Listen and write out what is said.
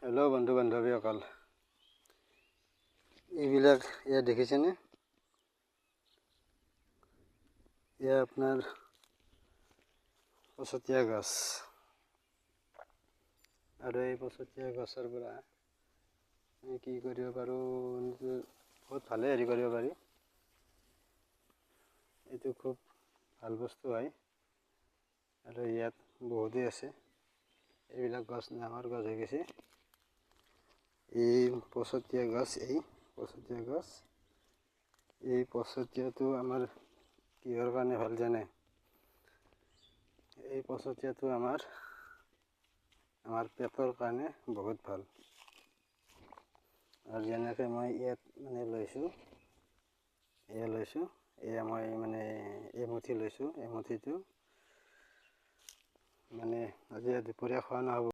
Hello' বন্ধু বান্ধৱীসকল, এইবিলাক ইয়াত দেখিছেনে? এয়া আপোনাৰ পচতীয়া গছ, আৰু এই পচতীয়া গছৰ পৰা আমি কি কৰিব পাৰোঁ, বহুত ভালে হেৰি কৰিব পাৰি। এইটো খুব ভাল বস্তু হয়, আৰু ইয়াত বহুতেই আছে। এইবিলাক গছ ডাঙৰ গছ হৈ গৈছে। এই পচতীয়া গছ, এই পচতীয়াটো আমাৰ কিহৰ কাৰণে ভাল জানে? এই পচতীয়াটো আমাৰ পেটৰ কাৰণে বহুত ভাল। আৰু যেনেকৈ মই ইয়াত লৈছোঁ, এয়া মই এমুঠি লৈছোঁ। এমুঠিটো আজি দুপৰীয়া খোৱা নহ'ব।